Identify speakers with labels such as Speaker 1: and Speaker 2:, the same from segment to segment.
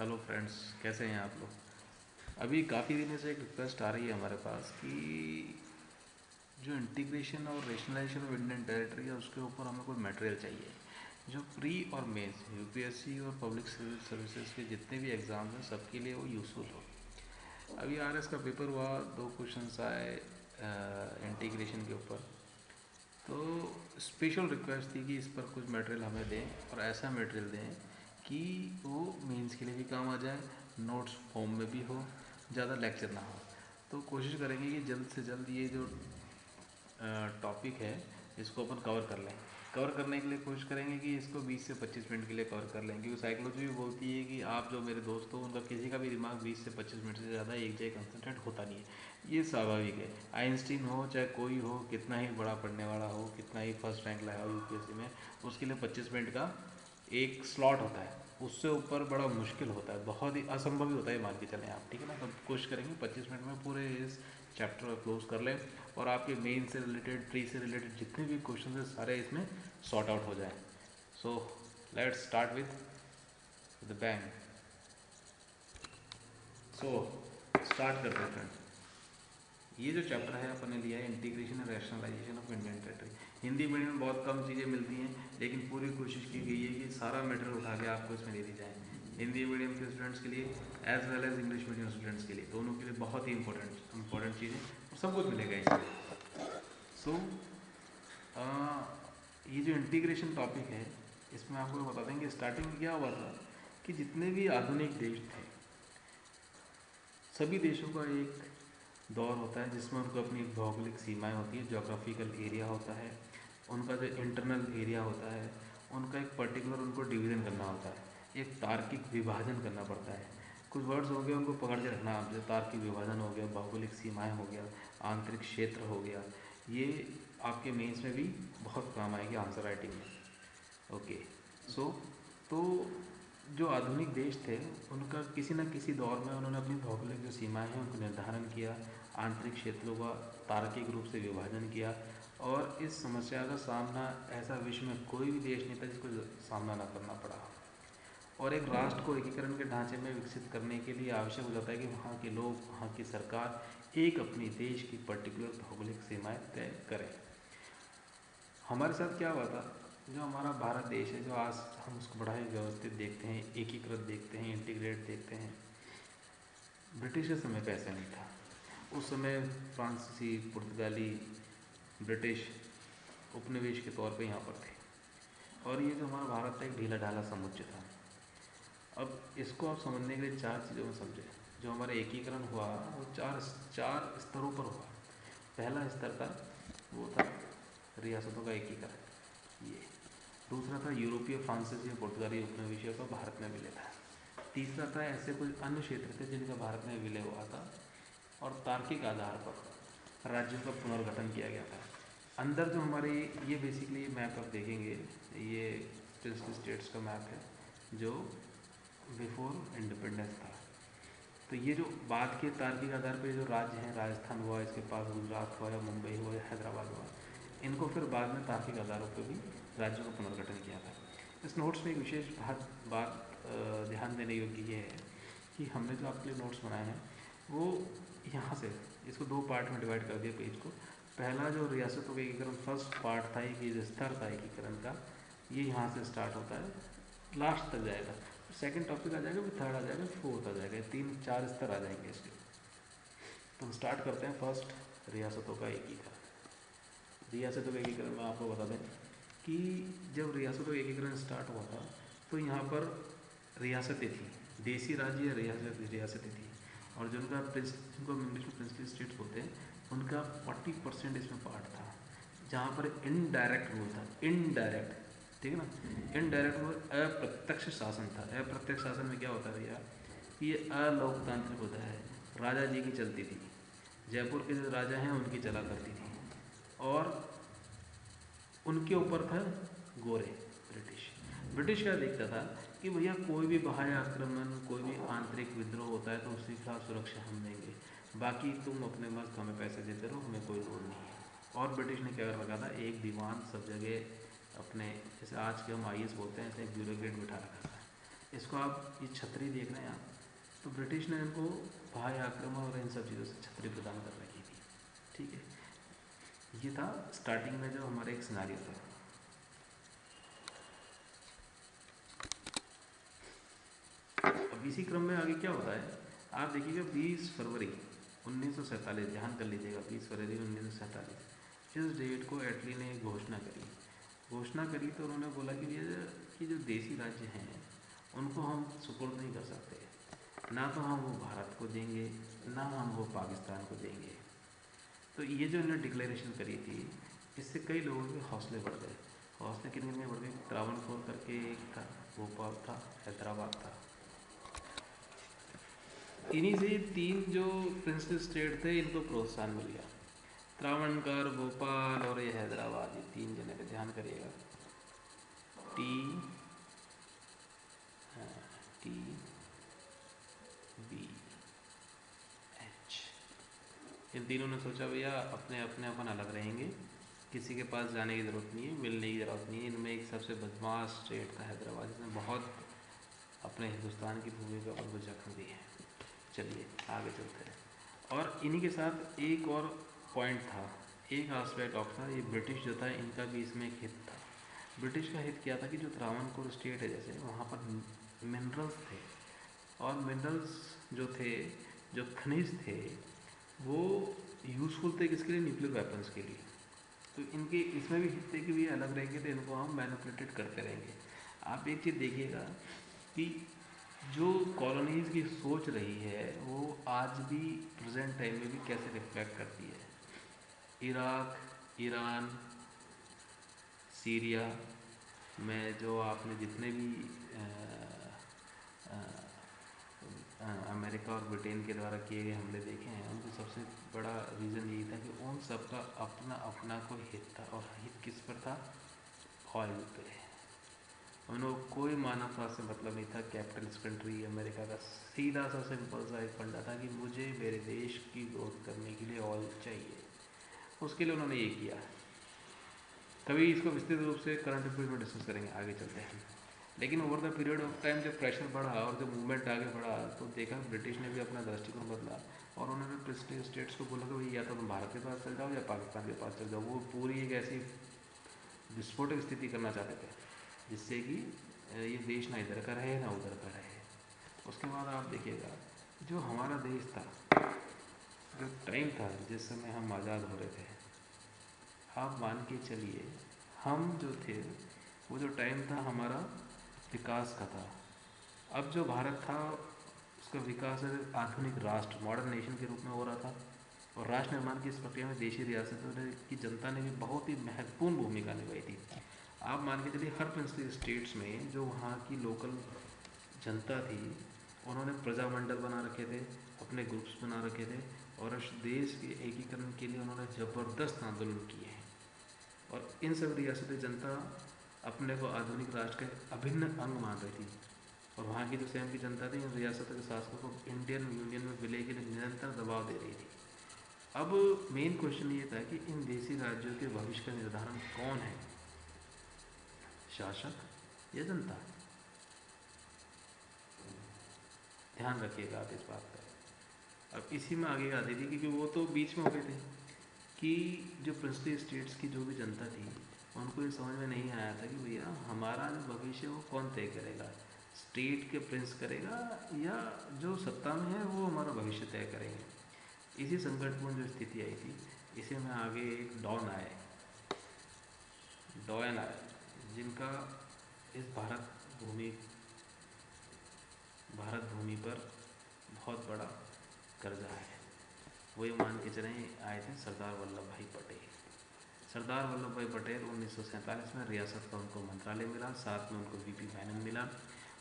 Speaker 1: Hello friends, कैसे हैं आप लोग। अभी काफ़ी दिनों से एक रिक्वेस्ट आ रही है हमारे पास कि जो इंटीग्रेशन और रेशनलाइजेशन ऑफ इंडियन टेरिटरी है उसके ऊपर हमें कोई मटेरियल चाहिए जो प्री और मेंस यूपीएससी और पब्लिक सिविल सर्विसेज के जितने भी एग्ज़ाम हैं सबके लिए वो यूज़फुल हो। अभी आरएस का पेपर हुआ, दो क्वेश्चंस आए इंटीग्रेशन के ऊपर। तो स्पेशल रिक्वेस्ट थी कि इस पर कुछ मटेरियल हमें दें और ऐसा मटेरियल दें कि वो मेंस के लिए भी काम आ जाए, नोट्स फॉर्म में भी हो, ज़्यादा लेक्चर ना हो। तो कोशिश करेंगे कि जल्द से जल्द ये जो टॉपिक है इसको अपन कवर कर लें। कवर करने के लिए कोशिश करेंगे कि इसको 20 से 25 मिनट के लिए कवर कर लें, क्योंकि साइकोलॉजी भी बोलती है कि आप जो मेरे दोस्त हो उनका किसी का भी दिमाग 20 से 25 मिनट से ज़्यादा एक जगह कंसंट्रेट होता नहीं है। ये स्वाभाविक है। आइंस्टीन हो चाहे कोई हो, कितना ही बड़ा पढ़ने वाला हो, कितना ही फर्स्ट रैंक लाया हो यूपीएससी में, उसके लिए 25 मिनट का एक स्लॉट होता है। उससे ऊपर बड़ा मुश्किल होता है, बहुत ही असंभव ही होता है, मान के चलें आप। ठीक है ना। तो कोशिश करेंगे 25 मिनट में पूरे इस चैप्टर को क्लोज कर लें और आपके मेन से रिलेटेड, ट्री से रिलेटेड जितने भी क्वेश्चन है सारे इसमें सॉर्ट आउट हो जाए। So let's start with the bang. So start करते हैं फ्रेंड। ये जो चैप्टर है अपन ने लिया है integration and rationalisation of Indian territory. Hindi medium में बहुत कम चीज़ें मिलती हैं, लेकिन पूरी कोशिश की गई है कि सारा मटेरियल उठा के आपको इसमें दे दी जाए। हिंदी मीडियम के स्टूडेंट्स के लिए as well as English medium students के लिए, दोनों के लिए बहुत ही इंपॉर्टेंट चीज़ें और सब कुछ मिलेगा इसमें। सो ये जो इंटीग्रेशन टॉपिक है इसमें आपको बता देंगे स्टार्टिंग में क्या हुआ था कि जितने भी आधुनिक देश थे, सभी देशों का एक दौर होता है जिसमें उनको अपनी भौगोलिक सीमाएं होती है, जोग्राफिकल एरिया होता है, उनका जो इंटरनल एरिया होता है, उनका एक पर्टिकुलर उनको डिवीज़न करना होता है, एक तार्किक विभाजन करना पड़ता है। कुछ वर्ड्स हो गए उनको पकड़ के रखना आप, जैसे तार्किक विभाजन हो गया, भौगोलिक सीमाएं हो गया, आंतरिक क्षेत्र हो गया। ये आपके मेंस में भी बहुत काम आएगी आंसर राइटिंग में। ओके। सो तो जो आधुनिक देश थे उनका किसी न किसी दौर में उन्होंने अपनी भौगोलिक जो सीमाएं हैं उनको निर्धारण किया, आंतरिक क्षेत्रों का तार्किक रूप से विभाजन किया। और इस समस्या का सामना ऐसा विश्व में कोई भी देश नहीं था जिसको सामना ना करना पड़ा। और एक राष्ट्र को एकीकरण के ढांचे में विकसित करने के लिए आवश्यक हो जाता है कि वहाँ के लोग, वहाँ की सरकार एक अपनी देश की पर्टिकुलर भौगोलिक सीमाएं तय करें। हमारे साथ क्या हुआ था, जो हमारा भारत देश है, जो आज हम उसको बड़ा ही व्यवस्थित देखते हैं, एकीकृत देखते हैं, इंटीग्रेट देखते हैं, ब्रिटिश के समय पे ऐसा नहीं था। उस समय फ्रांसीसी, पुर्तगाली, ब्रिटिश उपनिवेश के तौर पे यहाँ पर थे और ये जो हमारा भारत था एक ढीला ढाला समुच्चय था। अब इसको आप समझने के लिए चार चीज़ों में समझें। जो हमारा एकीकरण हुआ वो चार चार स्तरों पर हुआ। पहला स्तर था वो था रियासतों का एकीकरण, ये। दूसरा था यूरोपीय, फ्रांसीसी और पुर्तगाली उपनिवेशों का भारत में विलय था। तीसरा था ऐसे कुछ अन्य क्षेत्र थे जिनका भारत में विलय हुआ था और तार्किक आधार पर राज्यों का पुनर्गठन किया गया था। अंदर जो हमारे ये बेसिकली मैप आप देखेंगे, ये प्रिंसली स्टेट्स का मैप है जो बिफोर इंडिपेंडेंस था। तो ये जो बाद के तार्किक आधार पर जो राज्य हैं, राजस्थान हुआ, इसके पास गुजरात हुआ या मुंबई हुआ या हैदराबाद हुआ, इनको फिर बाद में तार्किक आधारों पर भी राज्यों का पुनर्गठन किया था। इस नोट्स में एक विशेष बात ध्यान देने योग्य ये है कि हमने जो आपके लिए नोट्स बनाए हैं वो यहाँ से इसको दो पार्ट में डिवाइड कर दिया पेज को। पहला जो रियासतों का एकीकरण फर्स्ट पार्ट था, ये जो स्तर था एकीकरण का, ये यहाँ से स्टार्ट होता है, लास्ट तक जाएगा। सेकंड टॉपिक आ जाएगा, फिर थर्ड आ जाएगा, फोर्थ आ जाएगा, तीन चार स्तर आ जाएंगे इसके। तो हम स्टार्ट करते हैं फर्स्ट, रियासतों का एकीकरण। रियासतों का एकीकरण में आपको बता दें कि जब रियासतों का एकीकरण स्टार्ट हुआ था तो यहाँ पर रियासतें थी, देसी राज्य या रियासतें थी। और जिनका जिनको हम इंग्लिश में प्रिंसली स्टेट्स बोलते हैं, उनका 40% इसमें पार्ट था, जहाँ पर इनडायरेक्ट रूल था। इनडायरेक्ट, ठीक है ना। इनडायरेक्ट रूल अप्रत्यक्ष शासन था। अप्रत्यक्ष शासन में क्या होता है भैया, ये अलोकतांत्रिक होता है, राजा जी की चलती थी। जयपुर के जो राजा हैं उनकी चला करती थी और उनके ऊपर था गोरे, ब्रिटिश। ब्रिटिश क्या देखता था कि भैया कोई भी बाह्य आक्रमण, कोई भी आंतरिक विद्रोह होता है तो उसके खिलाफ सुरक्षा हम देंगे, बाकी तुम अपने मस्त हमें पैसे देते रहो, हमें कोई लोड नहीं है। और ब्रिटिश ने क्या कर रखा था, एक दीवान सब जगह अपने, जैसे आज के हम आईएएस बोलते हैं, ऐसे एक ब्यूरोक्रेट बिठा रखा था इसको आप ये छतरी देख रहे हैं आप, तो ब्रिटिश ने इनको भाई आक्रमण और इन सब चीज़ों से छतरी प्रदान कर रखी थी। ठीक है, ये था स्टार्टिंग में जो हमारा एक सिनारियो था। अब इसी क्रम में आगे क्या होता है, आप देखिएगा 20 फरवरी 1947, ध्यान कर लीजिएगा 20 फरवरी 1947, इस डेट को एटली ने घोषणा करी तो उन्होंने बोला कि ये कि जो देसी राज्य हैं उनको हम सुपुर्द नहीं कर सकते, ना तो हम वो भारत को देंगे ना हम वो पाकिस्तान को देंगे। तो ये जो इन्होंने डिक्लेरेशन करी थी, इससे कई लोगों के हौसले बढ़ गए। हौसले किन में बढ़ गए, त्रावणकोर करके एक था, भोपाल था, हैदराबाद था, इन्हीं से 3 जो प्रिंसली स्टेट थे इनको प्रोत्साहन मिल गया। त्रावणकोर, भोपाल और ये हैदराबाद, ये 3 जने पे ध्यान करिएगा। टी टी बी एच, इन तीनों ने सोचा भैया अपने अपने अपन अलग रहेंगे, किसी के पास जाने की ज़रूरत नहीं है, मिलने की ज़रूरत नहीं है। इनमें एक सबसे बदमाश स्टेट था हैदराबाद, जिसने बहुत अपने हिंदुस्तान की भूमि पर अपन को जख्म दी है। चलिए आगे चलते हैं। और इन्हीं के साथ एक और पॉइंट था, एक आस्पेक्ट ऑफ था, ये ब्रिटिश जो था इनका भी इसमें एक हित था। ब्रिटिश का हित क्या था कि जो त्रावणकोर स्टेट है जैसे, वहाँ पर मिनरल्स थे, और मिनरल्स जो थे, जो खनिज थे, वो यूज़फुल थे किसके लिए, न्यूक्लियर वेपन्स के लिए। तो इनके इसमें भी हित थे कि भी अलग रहेंगे तो इनको हम मैनिपुलेटेड करते रहेंगे। आप एक चीज़ देखिएगा कि जो कॉलोनीज़ की सोच रही है वो आज भी प्रेजेंट टाइम में भी कैसे रिफ्लेक्ट करती है। इराक, ईरान, सीरिया में जो आपने जितने भी अमेरिका और ब्रिटेन के द्वारा किए गए हमले देखे हैं, उनका सबसे बड़ा रीज़न यही था कि उन सबका अपना अपना कोई हित था, और हित किस पर था, ऑयल पे। उन्होंने कोई मानवता से मतलब नहीं था। कैपिटलिस्ट कंट्री अमेरिका का सीधा सा सिंपल सा एक फंडा था कि मुझे मेरे देश की ग्रोथ करने के लिए ऑयल चाहिए, उसके लिए उन्होंने ये किया। कभी इसको विस्तृत रूप से करंट अफेयर्स में डिस्कस करेंगे, आगे चलते हैं। लेकिन over the period of time जब प्रेशर बढ़ा और जब मूवमेंट आगे बढ़ा, तो देखा ब्रिटिश ने भी अपना दृष्टिकोण बदला, और उन्होंने प्रेस्टीज स्टेट्स को बोला कि भाई या तो तुम भारत के पास चल जाओ या पाकिस्तान के पास चल जाओ। वो पूरी एक ऐसी विस्फोटक स्थिति करना चाहते थे जिससे कि ये देश ना इधर का रहे ना उधर का रहे। उसके बाद आप देखिएगा जो हमारा देश था, जो टाइम था जिस समय हम आज़ाद हो रहे थे, आप मान के चलिए हम जो थे वो जो टाइम था हमारा विकास का था। अब जो भारत था उसका विकास आधुनिक राष्ट्र, मॉडर्न नेशन के रूप में हो रहा था, और राष्ट्र निर्माण की इस प्रक्रिया में देशी रियासतों की जनता ने भी बहुत ही महत्वपूर्ण भूमिका निभाई थी। आप मान के चलिए हर प्रिंसली स्टेट्स में जो वहाँ की लोकल जनता थी, उन्होंने प्रजामंडल बना रखे थे, अपने ग्रुप्स बना रखे थे, और इस देश के एकीकरण के लिए उन्होंने ज़बरदस्त आंदोलन किए हैं। और इन सब रियासती जनता अपने को आधुनिक राष्ट्र के अभिन्न अंग मान रही थी, और वहाँ की जो स्वयं की जनता थी इन रियासतों के शासकों को इंडियन यूनियन में विलय के लिए निरंतर दबाव दे रही थी। अब मेन क्वेश्चन ये था कि इन देशी राज्यों के भविष्य का निर्धारण कौन है, शासक या जनता। ध्यान रखिएगा आप इस बात पर। अब इसी में आगे आती थी क्योंकि वो तो बीच में हो गए थे कि जो प्रिंसली स्टेट्स की जो भी जनता थी उनको ये समझ में नहीं आया था कि भैया हमारा जो भविष्य वो कौन तय करेगा, स्टेट के प्रिंस करेगा या जो सत्ता में है वो हमारा भविष्य तय करेंगे। इसी संकटपूर्ण जो स्थिति आई थी, इसे में आगे एक डॉन आए, जिनका इस भारत भूमि पर बहुत बड़ा कर्जा है। वो ये मान के चलें आए थे सरदार वल्लभ भाई पटेल। सरदार वल्लभ भाई पटेल 1947 में रियासत का उनको मंत्रालय मिला, साथ में उनको वीपी मेनन मिला।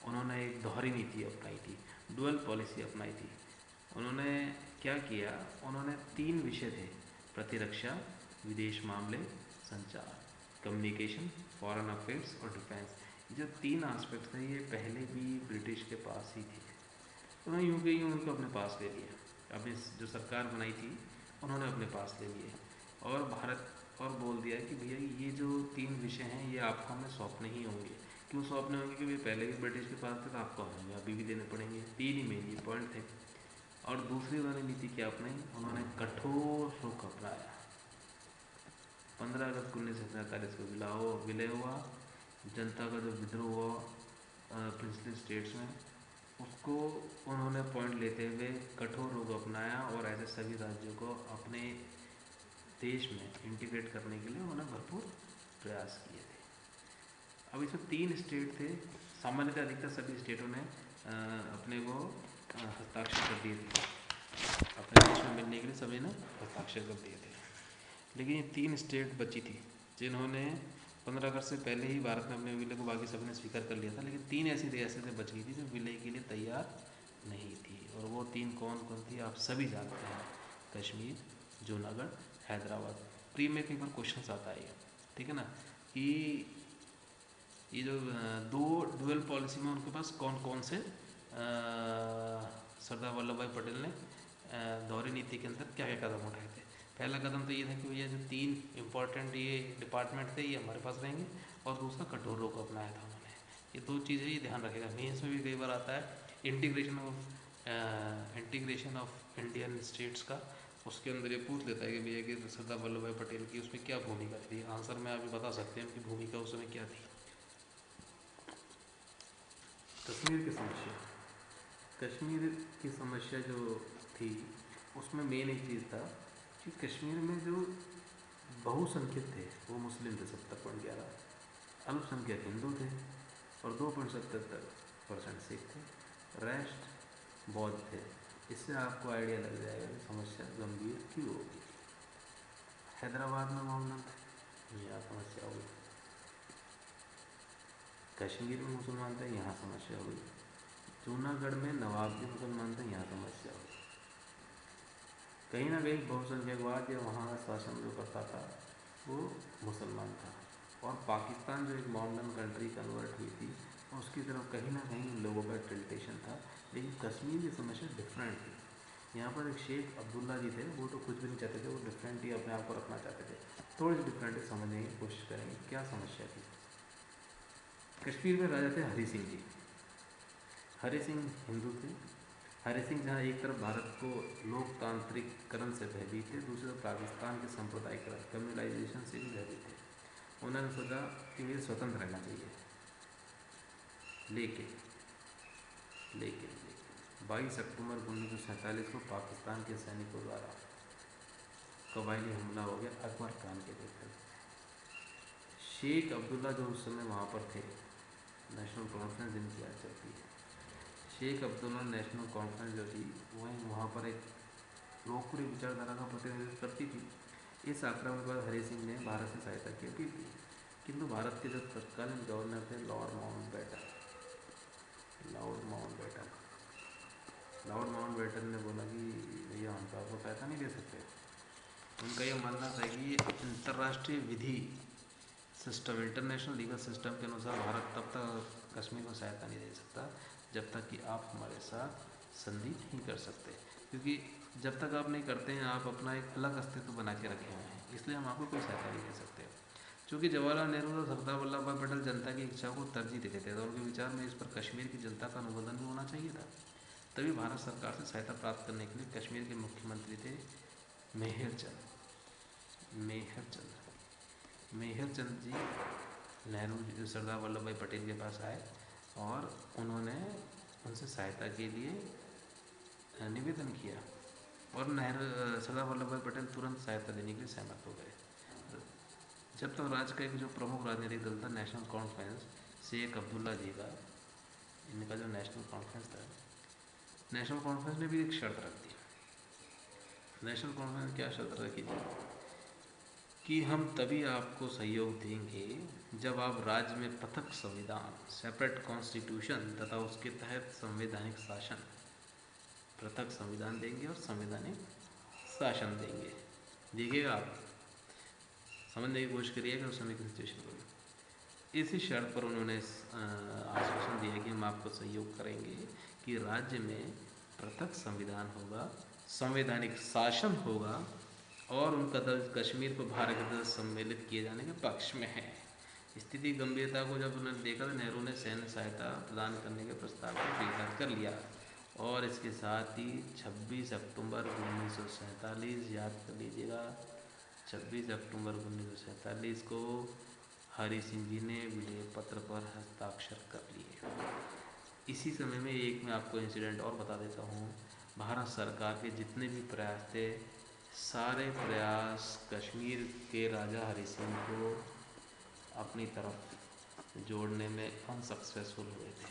Speaker 1: उन्होंने एक दोहरी नीति अपनाई थी, डुअल पॉलिसी अपनाई थी। उन्होंने क्या किया, उन्होंने 3 विषय थे, प्रतिरक्षा, विदेश मामले, संचार, कम्युनिकेशन, फॉरेन अफेयर्स और डिफेंस। जो 3 आस्पेक्ट थे ये पहले भी ब्रिटिश के पास ही थे, तो उन्होंने यूँ के यूँ उनको अपने पास ले लिया। अब इस जो सरकार बनाई थी उन्होंने अपने पास ले लिए, और भारत और बोल दिया कि भैया ये जो 3 विषय हैं ये आपको हमें सौंपने ही होंगे, क्यों सौंपने होंगे? क्योंकि पहले भी ब्रिटिश के पास थे तो आपको हमें अभी भी देने पड़ेंगे। 3 ही मेन ये पॉइंट थे। और दूसरी उन्होंने नीति क्या अपनाई? उन्होंने कठोर रुख अपनाया। 15 अगस्त 1947 को विलय हुआ। जनता का जो विद्रोह हुआ प्रिंसली स्टेट्स में, उसको उन्होंने पॉइंट लेते हुए कठोर रुख अपनाया और ऐसे सभी राज्यों को अपने देश में इंटीग्रेट करने के लिए उन्होंने भरपूर प्रयास किए थे। अब इसमें 3 स्टेट थे। सामान्यतः अधिकतर सभी स्टेटों ने अपने को हस्ताक्षर कर दिए थे, अपने देश में मिलने के लिए सभी ने हस्ताक्षर कर दिए थे। लेकिन ये 3 स्टेट बची थी जिन्होंने 15 अगस्त से पहले ही भारत में अपने विलय को बाकी सभी ने स्वीकार कर लिया था, लेकिन 3 ऐसी रियासतें बच गई थी जो विलय के लिए तैयार नहीं थी। और वो 3 कौन कौन थी आप सभी जानते हैं? कश्मीर, जूनागढ़, हैदराबाद। प्री में कई बार क्वेश्चन आता है, ठीक है ना, कि ये जो 2 ड्यूअल पॉलिसी में उनके पास कौन कौन से सरदार वल्लभ भाई पटेल ने दोहरी नीति के अंदर क्या क्या कदम उठाए थे। पहला कदम तो ये था कि भैया जो 3 इम्पॉर्टेंट ये डिपार्टमेंट थे ये हमारे पास रहेंगे, और दूसरा कठोर रुख अपनाया था उन्होंने। ये 2 चीज़ें ये ध्यान रखेगा। मेंस में भी कई बार आता है इंटीग्रेशन ऑफ इंडियन स्टेट्स का, उसके अंदर ये पूछ लेता है कि भैया कि सरदार वल्लभ भाई पटेल की उसमें क्या भूमिका थी। आंसर में आप बता सकते हैं उनकी भूमिका उस समय क्या थी। कश्मीर की समस्या, कश्मीर की समस्या जो थी उसमें मेन एक चीज़ था कि कश्मीर में जो बहुसंख्यक थे वो मुस्लिम थे 70.11, अल्पसंख्यक हिंदू थे और 2.77% सिख थे, रेस्ट बौद्ध थे। इससे आपको आइडिया लग जाएगा कि समस्या गंभीर क्यों होगी। हैदराबाद में मोहम्मद थे, यहाँ समस्या हुई। कश्मीर में मुसलमान थे, यहाँ समस्या हुई। जूनागढ़ में नवाब के मुसलमान थे, यहाँ समस्या हुई। कहीं ना कहीं बहुसंख्यकवाद या वहाँ का शासन जो करता था वो मुसलमान था। और पाकिस्तान जो एक मॉडर्न कंट्री कन्वर्ट हुई थी उसकी तरफ कहीं ना कहीं लोगों का टिल्टेशन था। लेकिन कश्मीर की समस्या डिफरेंट थी। यहाँ पर एक शेख अब्दुल्ला जी थे, वो तो कुछ भी नहीं चाहते थे, वो डिफरेंट ही अपने आप को रखना चाहते थे। थोड़ी सी डिफरेंट समझने की कोशिश करेंगे क्या समस्या थी। कश्मीर में राजा थे हरि सिंह जी। हरि सिंह हिंदू थे। हरि सिंह जहाँ एक तरफ भारत को लोकतांत्रिककरण से भयभीत थे, दूसरी तरफ पाकिस्तान के सांप्रदायिकरण कम्युनलाइजेशन से भी भयभीत थे। उन्होंने सोचा कि मुझे स्वतंत्र रहना चाहिए। लेकिन 22 अक्टूबर 1947 को पाकिस्तान के सैनिकों द्वारा कबायली हमला हो गया अकबर खान के देखकर। शेख अब्दुल्ला जो उस समय वहाँ पर थे, नेशनल कॉन्फ्रेंस जिनकी आज चलती है, शेख अब्दुल्ला नेशनल कॉन्फ्रेंस जो थी वहाँ पर एक लोकप्रिय विचारधारा का प्रतिनिधित्व करती थी। इस आक्रमण के बाद हरि सिंह ने भारत से सहायता की अपील की, किंतु भारत के जो तत्कालीन गवर्नर थे लॉर्ड माउंटबेटन ने बोला कि भैया हम तो आपको सहायता नहीं दे सकते। उनका यह मानना था कि अंतर्राष्ट्रीय विधि सिस्टम, इंटरनेशनल लीगल सिस्टम के अनुसार भारत तब तक कश्मीर को सहायता नहीं दे सकता जब तक कि आप हमारे साथ संधि नहीं कर सकते, क्योंकि जब तक आप नहीं करते हैं आप अपना एक अलग अस्तित्व बना के रखे हुए हैं, इसलिए हम आपको कोई सहायता नहीं दे सकते। चूँकि जवाहरलाल नेहरू और सरदार वल्लभ भाई पटेल जनता की इच्छा को तरजीह देते थे तो उनके विचार में इस पर कश्मीर की जनता का अनुमोदन भी होना चाहिए था। तभी भारत सरकार से सहायता प्राप्त करने के लिए कश्मीर के मुख्यमंत्री थे मेहर चंद जी नेहरू जी सरदार वल्लभ भाई पटेल के पास आए और उन्होंने उनसे सहायता के लिए निवेदन किया और सरदार वल्लभ भाई पटेल तुरंत सहायता देने के लिए सहमत हो गए। जब तक राज्य का एक जो प्रमुख राजनीतिक दल था नेशनल कॉन्फ्रेंस, शेख अब्दुल्ला जी का, इनका जो नेशनल कॉन्फ्रेंस था, नेशनल कॉन्फ्रेंस ने भी एक शर्त रख दी। नेशनल कॉन्फ्रेंस क्या शर्त रखी थी कि हम तभी आपको सहयोग देंगे जब आप राज्य में पृथक संविधान, सेपरेट कॉन्स्टिट्यूशन तथा उसके तहत संवैधानिक शासन, पृथक संविधान देंगे और संवैधानिक शासन देंगे। देखिएगा आप समझने की कोशिश करिएगा उस समय की सिचुएशन को। इसी शर्त पर उन्होंने आश्वासन दिया कि हम आपको सहयोग करेंगे कि राज्य में पृथक संविधान होगा, संवैधानिक शासन होगा और उनका दल कश्मीर को भारत के दल सम्मिलित किए जाने के पक्ष में है। स्थिति गंभीरता को जब उन्होंने देखा तो नेहरू ने सैन्य सहायता प्रदान करने के प्रस्ताव को स्वीकार कर लिया और इसके साथ ही 26 अक्टूबर 1947, याद कर लीजिएगा, 26 अक्टूबर 1947 को हरि सिंह जी ने विलय पत्र पर हस्ताक्षर कर लिए। इसी समय में एक मैं आपको इंसिडेंट और बता देता हूँ। भारत सरकार के जितने भी प्रयास थे, सारे प्रयास कश्मीर के राजा हरि सिंह को अपनी तरफ जोड़ने में अनसक्सेसफुल हुए थे।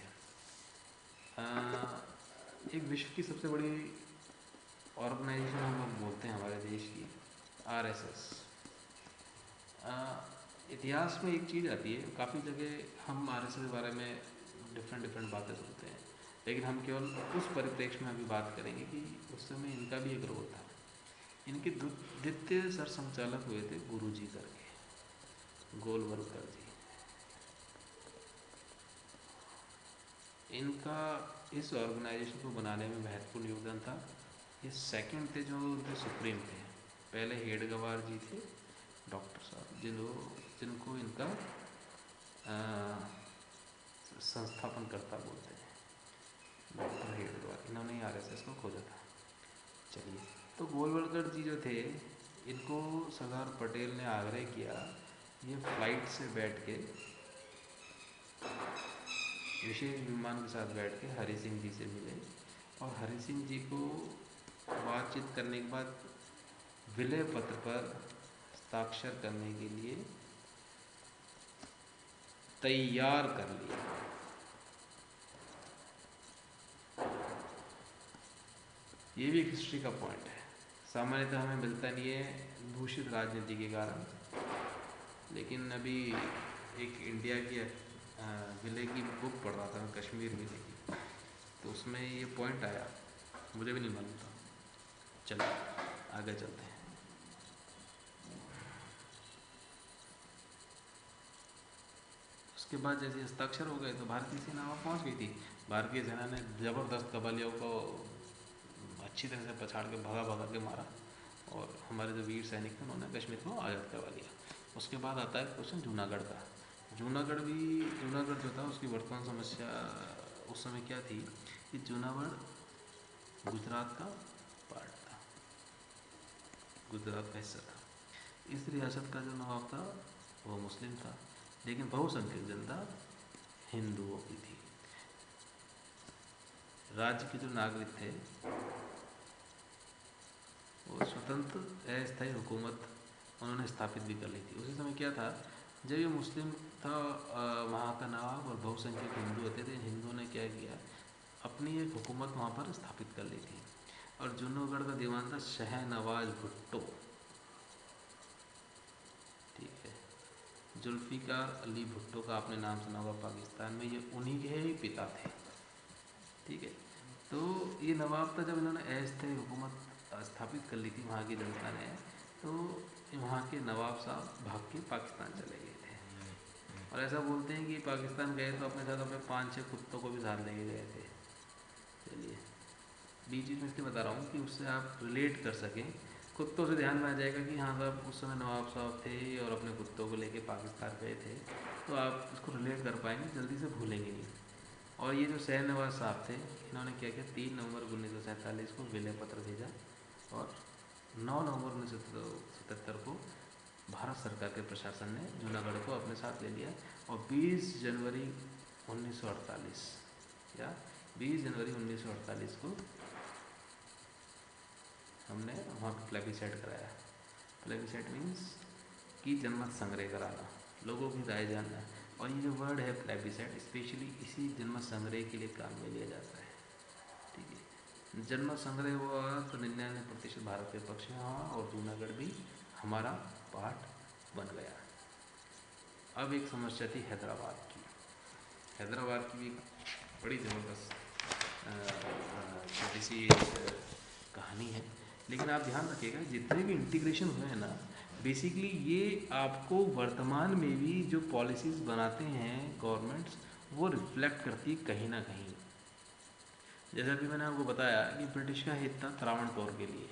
Speaker 1: एक विश्व की सबसे बड़ी ऑर्गेनाइजेशन हम लोग बोलते हैं हमारे देश की, आरएसएस। इतिहास में एक चीज़ आती है, काफ़ी जगह हम आरएसएस के बारे में डिफरेंट बातें सुनते हैं, लेकिन हम केवल उस परिप्रेक्ष्य में अभी बात करेंगे कि उस समय इनका भी एक रोल था। इनके द्वितीय सरसंघचालक हुए थे गुरुजी करके, गोलवलकर जी। इनका इस ऑर्गेनाइजेशन को बनाने में महत्वपूर्ण योगदान था। ये सेकंड थे जो उनके सुप्रीम थे। पहले हेडगेवार जी थे, डॉक्टर साहब, जिनको इनका संस्थापनकर्ता बोलते हैं, डॉक्टर हेडगेवार। इन्होंने आरएसएस को खोजा था। चलिए, तो गोलवलकर जी जो थे, इनको सरदार पटेल ने आग्रह किया, ये फ्लाइट से बैठ के, विशेष विमान के साथ बैठ के हरि सिंह जी से मिले और हरि सिंह जी को बातचीत करने के बाद विलय पत्र पर हस्ताक्षर करने के लिए तैयार कर लिया। ये भी एक हिस्ट्री का पॉइंट है। सामान्यतः हमें मिलता नहीं है दूषित राजनीति के कारण, लेकिन अभी एक इंडिया की विलय की बुक पढ़ रहा था मैं, कश्मीर विलय की, तो उसमें ये पॉइंट आया, मुझे भी नहीं मालूम था। चलो आगे चलते हैं। उसके बाद जैसे हस्ताक्षर हो गए तो भारतीय सेना वहाँ पहुँच गई थी। भारतीय सेना ने ज़बरदस्त कबालियों को अच्छी तरह से पछाड़ के भगा के मारा और हमारे जो वीर सैनिक थे उन्होंने कश्मीर को आज़ाद करवा लिया। उसके बाद आता है क्वेश्चन जूनागढ़ का। जूनागढ़ जो था उसकी वर्तमान समस्या उस समय क्या थी कि जूनागढ़ गुजरात का पार्ट था, गुजरात का हिस्सा था। इस रियासत का जो नवाब था वो मुस्लिम था, लेकिन बहुसंख्यक जनता हिंदुओं की थी। राज्य के जो नागरिक थे वो स्वतंत्र अस्थायी हुकूमत उन्होंने स्थापित भी कर ली थी। उसी समय क्या था, जब ये मुस्लिम था वहाँ का नवाब और बहुसंख्यक हिंदू होते थे, हिंदुओं ने क्या किया, अपनी एक हुकूमत वहाँ पर स्थापित कर ली थी। और जूनागढ़ का दीवान था शहनवाज भुट्टो, ठीक है, जुल्फ़िकार अली भुट्टो का आपने नाम सुना होगा पाकिस्तान में, ये उन्हीं के ही पिता थे, ठीक है। तो ये नवाब था, जब इन्होंने अस्थायी हुकूमत स्थापित कर ली थी वहाँ की जनता ने, तो वहाँ के नवाब साहब भाग के पाकिस्तान चले गए थे। और ऐसा बोलते हैं कि पाकिस्तान गए तो अपने साथ अपने 5-6 कुत्तों को भी साथ लेके गए थे। चलिए, बीच में इसलिए बता रहा हूँ कि उससे आप रिलेट कर सकें। कुत्तों से ध्यान में आ जाएगा कि हाँ साहब उस समय नवाब साहब थे और अपने कुत्तों को लेके पाकिस्तान गए थे, तो आप उसको रिलेट कर पाएंगे, जल्दी से भूलेंगे नहीं। और ये जो शहनवाज साहब थे, इन्होंने क्या किया, 3 नवंबर 1947 को विलय पत्र भेजा और 9 नवंबर 1977 को भारत सरकार के प्रशासन ने जूनागढ़ को अपने साथ ले लिया और 20 जनवरी 1948 या 20 जनवरी 1948 को हमने वहाँ पर प्लेबिसाइट कराया। प्लेबिसाइट मीन्स कि जनमत संग्रह कराना, लोगों की राय जानना। और ये जो वर्ड है प्लेबिसाइट, स्पेशली इसी जनमत संग्रह के लिए काम में लिया जाता है, ठीक है। जनमत संग्रह हुआ तो 99% भारत के पक्ष में हुआ और जूनागढ़ भी हमारा पार्ट बन गया। अब एक समस्या थी हैदराबाद की। हैदराबाद की भी बड़ी ज़बरदस्त छोटी सी कहानी है, लेकिन आप ध्यान रखिएगा जितने भी इंटीग्रेशन हुए हैं ना, बेसिकली ये आपको वर्तमान में भी जो पॉलिसीज़ बनाते हैं गवर्नमेंट्स, वो रिफ्लेक्ट करती है कहीं ना कहीं। जैसा कि मैंने आपको बताया कि ब्रिटिश का हित था त्रावणकोर के लिए।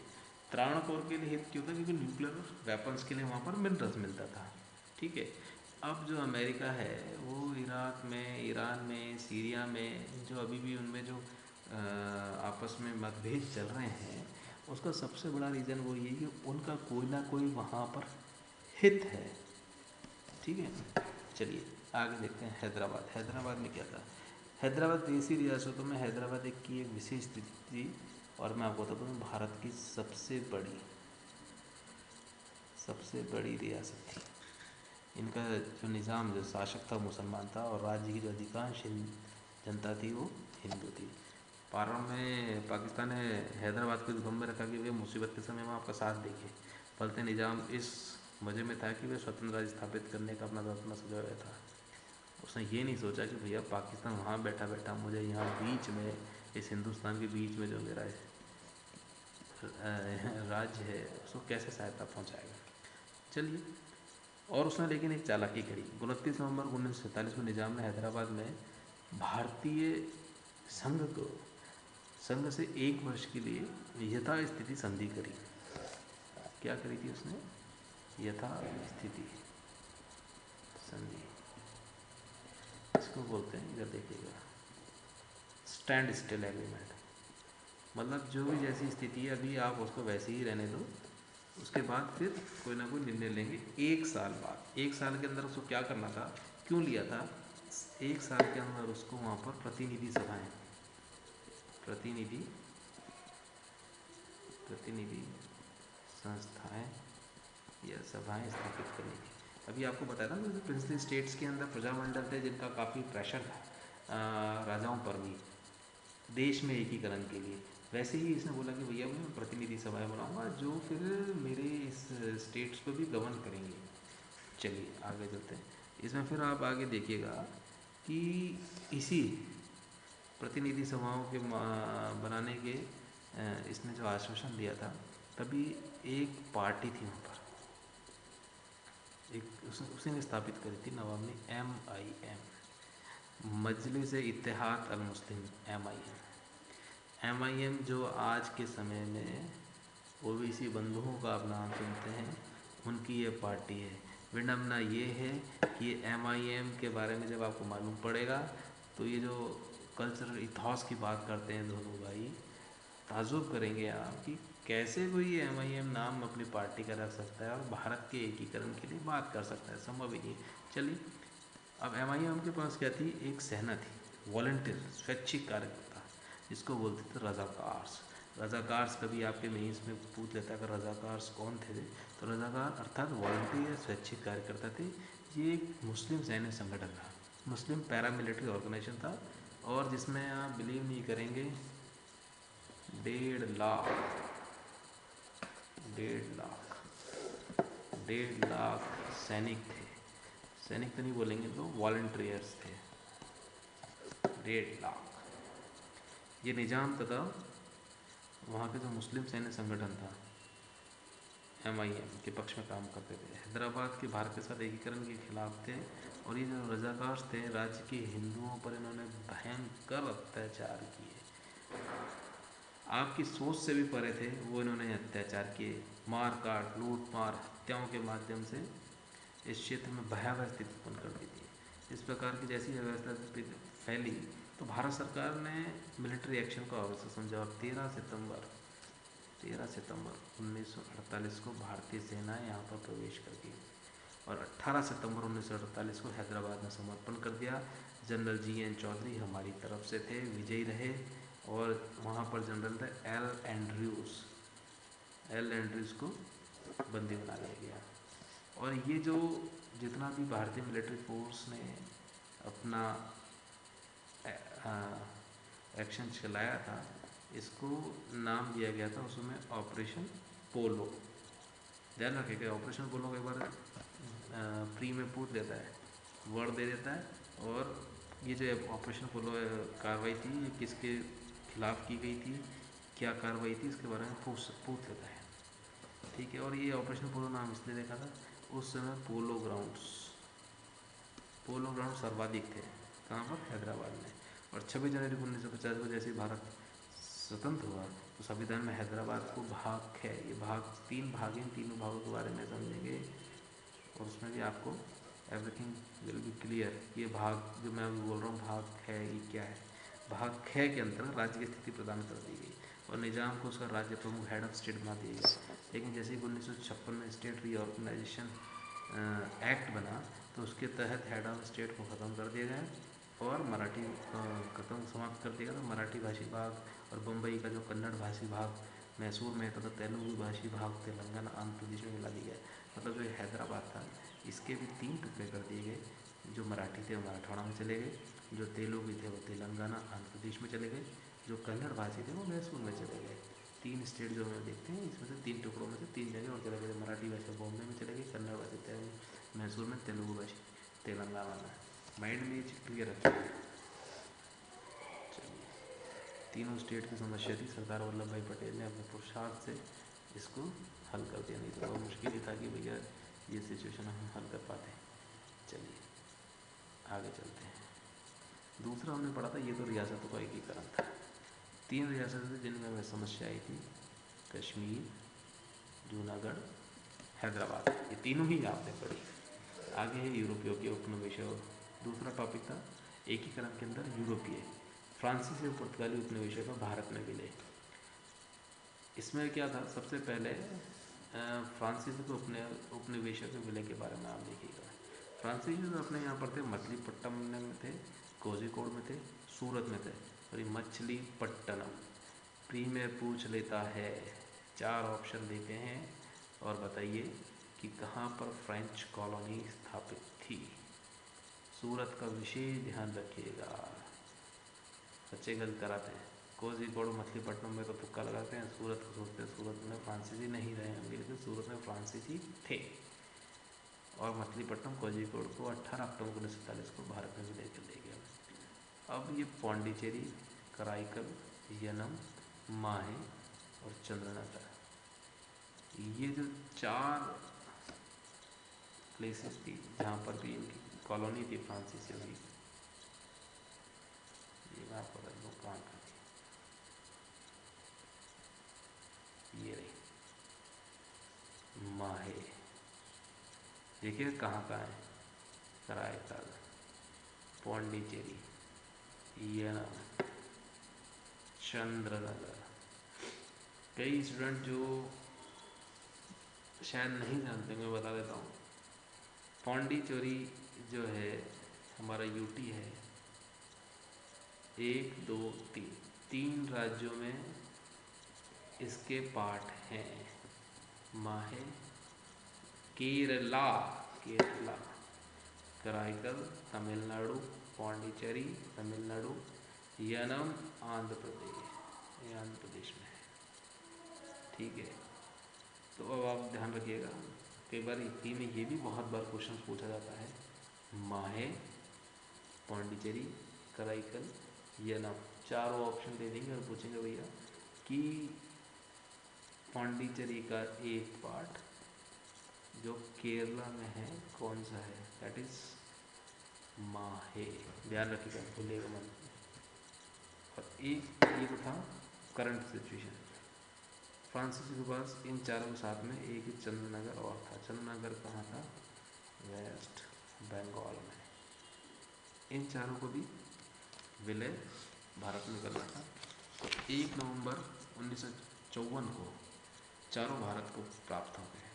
Speaker 1: त्रावणकोर के लिए हित क्यों था, क्योंकि न्यूक्लियर वेपन्स के लिए वहाँ पर मिनरल्स मिलता था, ठीक है। अब जो अमेरिका है वो इराक़ में, ईरान में, सीरिया में जो अभी भी उनमें जो आपस में मतभेद चल रहे हैं, उसका सबसे बड़ा रीज़न वो ये कि उनका कोई ना कोई वहाँ पर हित है। ठीक है, चलिए आगे देखते हैं। हैदराबाद, हैदराबाद में क्या था? हैदराबाद देसी रियासतों में हैदराबाद एक की एक विशेष स्थिति थी, और मैं आपको बताता हूँ भारत की सबसे बड़ी रियासत थी। इनका जो निज़ाम, जो शासक था मुसलमान था, और राज्य की जो अधिकांश जनता थी वो हिंदू थी। प्रारंभ में पाकिस्तान ने हैदराबाद को दुर्गम में रखा कि वे मुसीबत के समय में आपका साथ देंगे। फलते निज़ाम इस मज़े में था कि वे स्वतंत्र राज्य स्थापित करने का अपना सपना सजाया था। उसने ये नहीं सोचा कि भैया पाकिस्तान वहाँ बैठा बैठा मुझे यहाँ बीच में, इस हिंदुस्तान के बीच में जो मेरा राज्य है उसको कैसे सहायता पहुँचाएगा। चलिए, और उसने लेकिन एक चालाकी करी। 29 नवंबर 1947 को निज़ाम ने हैदराबाद में भारतीय संघ से 1 वर्ष के लिए यथास्थिति संधि करी। क्या करी थी उसने? यथास्थिति संधि, इसको बोलते हैं, इधर देखिएगा, स्टैंड स्टिल एग्रीमेंट। मतलब जो भी जैसी स्थिति है अभी आप उसको वैसे ही रहने दो, उसके बाद फिर कोई ना कोई निर्णय लेंगे 1 साल बाद। 1 साल के अंदर उसको क्या करना था, क्यों लिया था? 1 साल के अंदर उसको वहाँ पर प्रतिनिधि संस्थाएं या सभाएं स्थापित करनी थी। अभी आपको बताया था ना, प्रिंसली स्टेट्स के अंदर प्रजामंडल थे जिनका काफ़ी प्रेशर था राजाओं पर भी देश में एकीकरण के लिए। वैसे ही इसने बोला कि भैया मैं प्रतिनिधि सभाएं बनाऊंगा जो फिर मेरे इस स्टेट्स को भी गवर्न करेंगे। चलिए आगे चलते हैं। इसमें फिर आप आगे देखिएगा कि इसी प्रतिनिधि सभाओं के बनाने के इसने जो आश्वासन दिया था, तभी एक पार्टी थी वहाँ पर, एक उसी ने स्थापित करी थी नवाब ने, MIM, मजलिस इत्तेहाद अल मुस्लिम, MIM जो आज के समय में ओबीसी बंधुओं का आप नाम सुनते हैं, उनकी ये पार्टी है। विडम्बना ये है कि ये MIM के बारे में जब आपको मालूम पड़ेगा तो ये जो कल्चरल इथॉस की बात करते हैं दोनों भाई, ताजुब करेंगे आप कि कैसे कोई ये MIM नाम अपनी पार्टी का रख सकता है और भारत के एकीकरण के लिए बात कर सकता है, संभव ही नहीं। चलिए, अब MIM के पास क्या थी? एक सेना थी, वॉलंटियर, स्वैच्छिक कार्यकर्ता, जिसको बोलते थे रजाकार्स। रजाकार्स कभी आपके मेंस में पूछ लेता है अगर रजाकार्स कौन थे, तो रजाकार अर्थात वॉलंटियर स्वैच्छिक कार्यकर्ता थे। ये एक मुस्लिम सैन्य संगठन था, मुस्लिम पैरामिलिट्री ऑर्गेनाइजेशन था, और जिसमें आप बिलीव नहीं करेंगे 1.5 लाख सैनिक थे। सैनिक तो नहीं बोलेंगे तो वॉलंटियर्स थे, 1.5 लाख। ये निज़ाम तथा वहाँ के जो मुस्लिम सैन्य संगठन था MIM के पक्ष में काम करते थे। हैदराबाद के भारत के साथ एकीकरण के खिलाफ थे, और ये जो रजाकार थे, राज्य के हिंदुओं पर इन्होंने भयंकर अत्याचार किए, आपकी सोच से भी परे थे वो। इन्होंने अत्याचार किए, मार काट, लूट मार, हत्याओं के माध्यम से इस क्षेत्र में भयावह स्थिति उत्पन्न कर दी थी। इस प्रकार की जैसी व्यवस्था फैली तो भारत सरकार ने मिलिट्री एक्शन का अवसर समझा, और 13 सितंबर 1948 को भारतीय सेना यहाँ पर प्रवेश कर गई, और 18 सितंबर 1948 को हैदराबाद में समर्पण कर दिया। जनरल GN चौधरी हमारी तरफ से थे, विजयी रहे, और वहाँ पर जनरल थे एल एंड्रयूज़ को बंदी बना लिया गया। और ये जो जितना भी भारतीय मिलिट्री फोर्स ने अपना एक्शन चलाया था, इसको नाम दिया गया था उसमें ऑपरेशन पोलो। ध्यान रखिएगा, ऑपरेशन पोलो का एक बार प्री में पूछ लेता है, वर्ड दे देता है, और ये जो ऑपरेशन पोलो कार्रवाई थी ये किसके खिलाफ की गई थी, क्या कार्रवाई थी, इसके बारे में पूछ लेता है। ठीक है, और ये ऑपरेशन पोलो नाम इसलिए देखा था, उस समय पोलो ग्राउंड सर्वाधिक थे, कहाँ पर? हैदराबाद में। और 26 जनवरी 1950 को जैसे भारत स्वतंत्र हुआ तो संविधान में हैदराबाद को भाग है, ये भाग 3 भाग हैं, तीनों भागों के बारे में समझेंगे, और उसमें भी आपको एवरीथिंग विल बी क्लियर। ये भाग जो मैं अभी बोल रहा हूँ भाग है, ये क्या है? भाग ख के अंतर्गत राज्य की स्थिति प्रदान कर दी गई और निजाम को उसका राज्य प्रमुख हेड ऑफ स्टेट बना दिया गया। लेकिन जैसे कि 1956 में स्टेट रीऑर्गेनाइजेशन एक्ट बना तो उसके तहत हेड ऑफ स्टेट को ख़त्म कर दिया गया और मराठी खत्म समाप्त कर दिया गया। तो मराठी भाषी भाग और बम्बई का जो कन्नड़ भाषी भाग मैसूर में तथा तेलुगु भाषी भाग तेलंगाना आंध्र प्रदेश में मिला दिया गया। मतलब जो हैदराबाद था इसके भी 3 टुकड़े कर दिए गए। जो मराठी थे वो मराठवाड़ा में चले गए, जो तेलुगु थे वो तेलंगाना आंध्र प्रदेश में चले गए, जो कन्नड़ भाषी थे वो मैसूर में चले गए। 3 स्टेट जो हमें देखते हैं इसमें से 3 टुकड़ों में से 3 जगह और चले गए। मराठी भाषा बॉम्बे में चले गई, कन्नड़ भाषा मैसूर में, तेलुगु भाषी तेलंगाना में। माइंड में ये चीज़ क्लियर रखिए। चलिए, तीनों स्टेट की समस्या थी, सरदार वल्लभ भाई पटेल ने अपने पुरुषार्थ से इसको हल कर दिया, नहीं तो बहुत मुश्किल ही था कि भैया ये सिचुएशन हम हल कर पाते। चलिए आगे चलते हैं। दूसरा हमने पढ़ा था, ये तो रियासतों का एकीकरण था। 3 रियासतें थी जिनमें हमें समस्या आई थी, कश्मीर, जूनागढ़, हैदराबाद, ये तीनों ही आपने पढ़ी। आगे है यूरोपियों के उपनिवेशों। दूसरा टॉपिक था एकीकरण के अंदर यूरोपीय, फ्रांसीसी और पुर्तगाली उपनिवेशों में भारत में मिले। इसमें क्या था, सबसे पहले फ्रांसीसी के उपनिवेशों के विलय के बारे में आप देखिएगा। फ्रांसीसी तो अपने यहाँ पर थे, मछलीपट्टनम में थे, कोझिकोड में थे, सूरत में थे। और ये मछलीपट्टनम प्री में पूछ लेता है, 4 ऑप्शन देते हैं और बताइए कि कहाँ पर फ्रेंच कॉलोनी स्थापित थी। सूरत का विशेष ध्यान रखिएगा, बच्चे गलत कराते हैं। कोझिकोड मछलीपट्टनम में तो तुक्का लगाते हैं, सूरत को सोचते हैं सूरत में फ्रांसीसी नहीं रहे होंगे, लेकिन सूरत में फ्रांसीसी थे। और मछलीपट्टनम कोझिकोड को 18 अक्टूबर 1947 को भारत में विलय कर दिया गया। अब ये पौंडीचेरी, कराईकल, यनम, माहे और चंद्रनगर, ये जो 4 प्लेसेस थी जहाँ पर भी इनकी कॉलोनी थी फ्रांसीसियों की, ये मैं आपको बता दूँ कहाँ कहाँ थी। ये रही माहे, देखिए कहाँ कहाँ है, कराईकल, पौंडीचेरी, यनम, चंद्रनगर। कई स्टूडेंट जो शायद नहीं जानते, मैं बता देता हूँ। पौंडीचेरी जो है हमारा यूटी है, 1 2 3 3 राज्यों में इसके पार्ट हैं। माहे, केरला, केरला, कराईकल तमिलनाडु, पौंडीचेरी तमिलनाडु, यनम आंध्र प्रदेश, ये आंध्र प्रदेश में है। ठीक है, तो अब आप ध्यान रखिएगा, कई बार यूपी में ये भी बहुत बार क्वेश्चन पूछा जाता है। माहे, पौंडीचेरी, कराईकल, यनम, चारों ऑप्शन दे देंगे और पूछेंगे भैया कि पौंडीचेरी का एक पार्ट जो केरला में है कौन सा है, दैट इज माहे। ध्यान रखिएगा, भूलिएगा मन। और एक ये तो था करंट सिचुएशन। फ्रांसीसी के पास इन चारों के साथ में एक ही चंद्रनगर और था। चंद्रनगर कहाँ था, वेस्ट बंगाल में। इन चारों को भी विलय भारत में करना था। तो 1 नवंबर 1954 को चारों भारत को प्राप्त हो गए।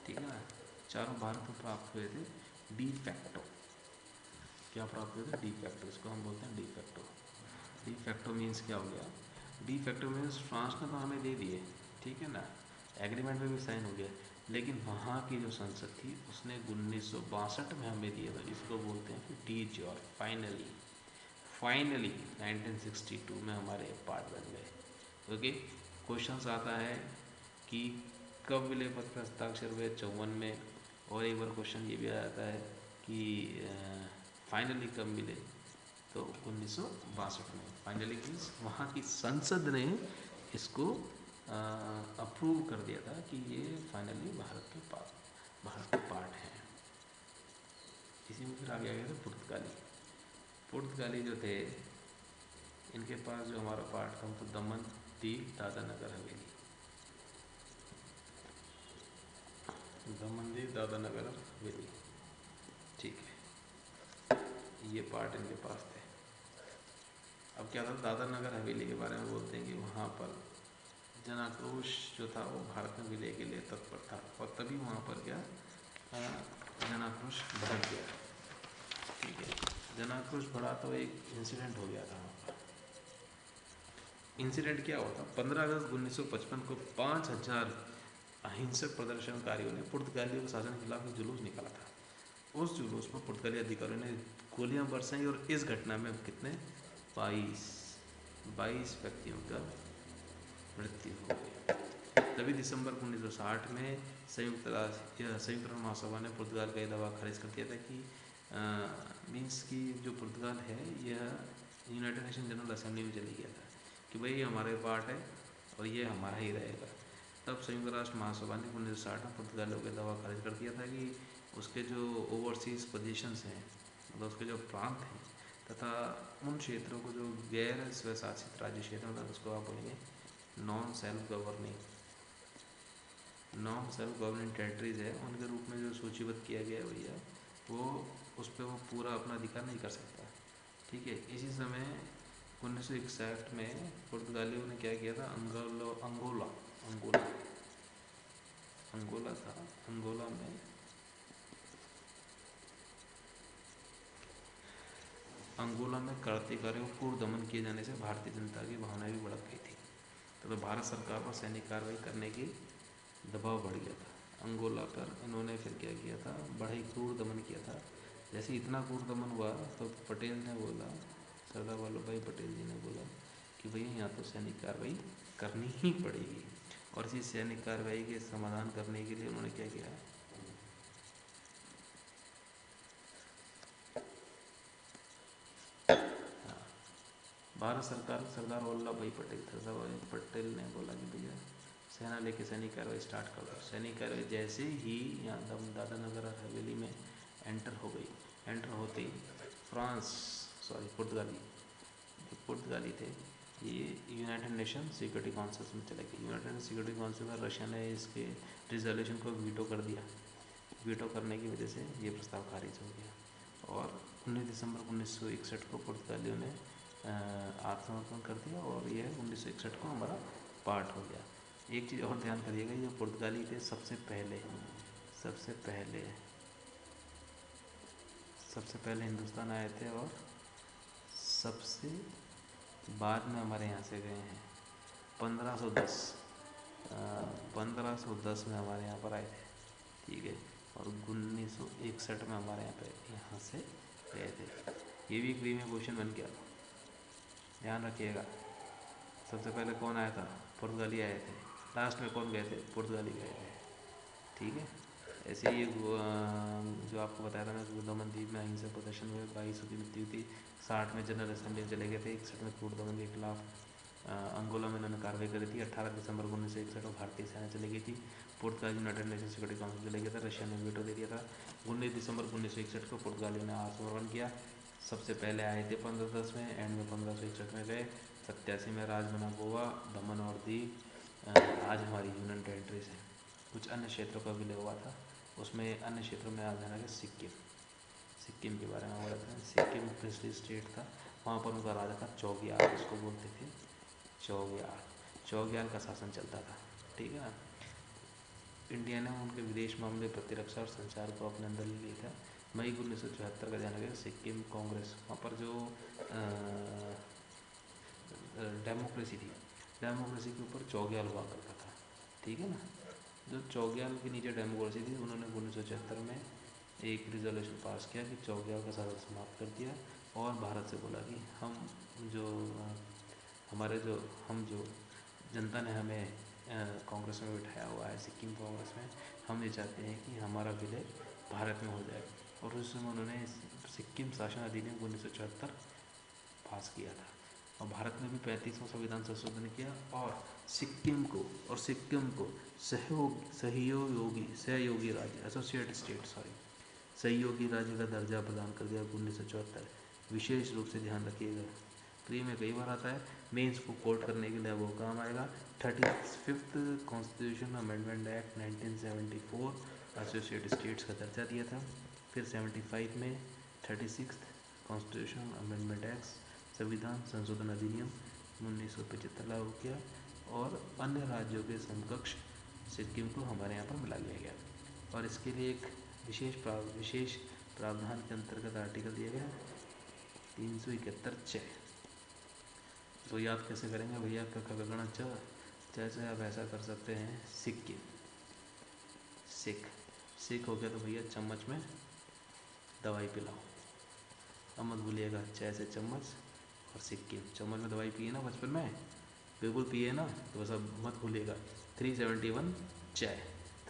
Speaker 1: ठीक है ना, चारों भारत को प्राप्त हुए थे डी फैक्टो। क्या प्राप्त हुए थे, डी फैक्टो, इसको हम बोलते हैं de facto. De facto means क्या हो गया, डी फैक्टो मीन्स फ्रांस ने तो हमें दे दिए, ठीक है ना, एग्रीमेंट में भी साइन हो गया, लेकिन वहाँ की जो संसद थी उसने 1962 में हमें दिया था, इसको बोलते हैं कि डी जॉर। फाइनली 1962 में हमारे पार्ट बन गए। ओके, क्वेश्चंस आता है कि कब विलय पत्र पर हस्ताक्षर हुए, 54 में। और एक बार क्वेश्चन ये भी आ जाता है कि फाइनली कब मिले, तो 1962 में। फाइनली मीन्स वहाँ की संसद ने इसको अप्रूव कर दिया था कि ये फाइनली भारत के पार्ट हैं। इसी में फिर आगे आ गया था पुर्तगाली। पुर्तगाली जो थे इनके पास जो हमारा पार्ट था तो दमन, दीव, दादरा नगर हवेली, दमन, दीव, दादरा नगर हवेली। ठीक है, ये पार्ट इनके पास थे। अब क्या था, दादरा नगर हवेली के बारे में बोलते हैं कि वहाँ पर जन आक्रोश जो था वो भारत में विलय के लिए तत्पर था, और तभी वहाँ पर क्या जन आक्रोश भड़क गया। ठीक है, जन आक्रोश बढ़ा तो एक इंसिडेंट हो गया था वहाँ पर। इंसिडेंट क्या हुआ था, 15 अगस्त 1955 को 5000 अहिंसक प्रदर्शनकारियों ने पुर्तगालियों के शासन के खिलाफ एक जुलूस निकाला था। उस जुलूस में पुर्तगाली अधिकारियों ने गोलियां बरसाई और इस घटना में कितने 22 व्यक्तियों का मृत्यु हो गई। तभी दिसंबर 1960 में संयुक्त राष्ट्र महासभा ने पुर्तगाल का यह दावा खारिज कर दिया था कि मीन्स कि जो पुर्तगाल है यह यूनाइटेड नेशन जनरल असेंबली में चली गया था कि भाई ये हमारे पार्ट है और ये हमारा ही रहेगा। तब संयुक्त राष्ट्र महासभा ने 1960 में पुर्तगालियों का दावा खारिज कर दिया था कि उसके जो ओवरसीज पोजीशंस हैं, मतलब उसके जो प्रांत हैं तथा उन क्षेत्रों को जो गैर स्वशासित राज्य क्षेत्र, मतलब उसको आप बोलेंगे नॉन सेल्फ गवर्निंग टेरिटरीज है, उनके रूप में जो सूचीबद्ध किया गया है भैया, वो उस पर वो पूरा अपना अधिकार नहीं कर सकता। ठीक है, इसी समय 1961 में पुर्तगालियों ने क्या किया था, अंगोला था, अंगोला में क्रांतिकारियों को क्रूर दमन किए जाने से भारतीय जनता की भावनाएं भी भड़क गई थी। तो भारत सरकार पर सैनिक कार्रवाई करने की दबाव बढ़ गया था। अंगोला पर इन्होंने फिर क्या किया था, बड़ा ही क्रूर दमन किया था। जैसे इतना क्रूर दमन हुआ तो पटेल ने बोला, सरदार वल्लभ भाई पटेल जी ने बोला कि भैया यहाँ तो सैनिक कार्रवाई करनी ही पड़ेगी। और इसी सैनिक कार्रवाई के समाधान करने के लिए उन्होंने क्या किया, भारत सरकार, सरदार वल्लभ भाई पटेल ने बोला कि भैया सेना लेके सैनिक कार्रवाई स्टार्ट कर दो। सैनिक कार्रवाई जैसे ही यहाँ दादरा नगर हवेली में एंटर होते ही पुर्तगाली थे, ये यूनाइटेड नेशन सिक्योरिटी काउंसिल में चले गए। यूनाइटेड नेशन सिक्योरिटी काउंसिल में रशिया ने इसके रिजोल्यूशन को वीटो कर दिया। वीटो करने की वजह से ये प्रस्ताव खारिज हो गया और 19 दिसंबर 1961 को पुर्तगालियों ने आत्मसमर्पण कर दिया और यह 1961 को हमारा पार्ट हो गया। एक चीज़ और ध्यान करिएगा, ये पुर्तगाली थे सबसे पहले हिंदुस्तान आए थे और सबसे बाद में हमारे यहाँ से गए हैं। 1510 में हमारे यहाँ पर आए थे, ठीक है, और 1961 में हमारे यहाँ से गए थे। ये भी एक में क्वेश्चन बन गया, ध्यान रखिएगा। सबसे पहले कौन आया था, पुर्तगाली आए थे, लास्ट में कौन गए थे, पुर्तगाली गए थे। ठीक है, ऐसे ही जो आपको बताया था मैं, दमन द्वीप में अहिंसक प्रदर्शन में 22 की मृत्यु थी। 60 में जनरल असेंबली में चले गए थे। 61 में क्रूर दमन के खिलाफ अंगोला में उन्होंने कार्रवाई करी थी। 18 दिसंबर 1961 को भारतीय सेना चली गई थी। पुर्तगाल यूनाइटेड नेशन सिक्योरिटी काउंसिल चले गया था। रशिया ने वीटो दे दिया था। 19 दिसंबर 1961 को पुर्तगालियों ने आत्मसमर्पण किया। सबसे पहले आए थे 1510 में, एंड में 1561 में गए। 87 में राज बना गोवा, दमन और दीव आज हमारी यूनियन टेरिटरीज हैं। कुछ अन्य क्षेत्रों का विलय हुआ था, उसमें अन्य क्षेत्रों में आज है सिक्किम के बारे में बोला था। सिक्किम पिछली स्टेट था, वहाँ पर उनका राजा था चौग्याल, उसको बोलते थे चौग्याल का शासन चलता था। ठीक है ना। इंडिया ने उनके विदेश मामले, प्रतिरक्षा और संचार को अपने अंदर ले लिया था। मई 1974 का ध्यान रखिएगा, सिक्किम कांग्रेस, वहाँ पर जो डेमोक्रेसी थी, डेमोक्रेसी के ऊपर चौग्याल हुआ करता था। ठीक है ना। जो चौग्याल के नीचे डेमोक्रेसी थी, उन्होंने 1974 में एक रिजोल्यूशन पास किया कि चौग्याल का शासन समाप्त कर दिया और भारत से बोला कि हम जो जनता ने हमें कांग्रेस में बिठाया हुआ है, सिक्किम कांग्रेस में, हम ये चाहते हैं कि हमारा विलय भारत में हो जाए। और उस समय उन्होंने सिक्किम शासन अधिनियम 1974 पास किया था और भारत में भी 35वां संविधान संशोधन किया और सिक्किम को सहयोगी राज्य, एसोसिएट स्टेट, सहयोगी राज्य का दर्जा प्रदान कर दिया 1974। विशेष रूप से ध्यान रखिएगा, प्री में कई बार आता है, मेंस को कोट करने के लिए वो काम आएगा। 35th constitution amendment act 1974 associate states का दर्जा दिया था। फिर 75 में 36 कॉन्स्टिट्यूशन अमेंडमेंट एक्ट, संविधान संशोधन अधिनियम 1975 लागू किया और अन्य राज्यों के समकक्ष सिक्किम को हमारे यहाँ पर मिला लिया गया। और इसके लिए एक विशेष प्रावधान के अंतर्गत आर्टिकल दिया गया 371(च). तो याद कैसे करेंगे भैया, कगणा च, जैसे आप ऐसा कर सकते हैं सिक्किम, सिख हो गया तो भैया चम्मच में दवाई पिलाओ, अब मत भूलिएगा च से चम्मच और सिक्किम, चम्मच में दवाई पिए ना बचपन में, बिल्कुल पिए ना, तो बस अब मत भूलिएगा 371 च,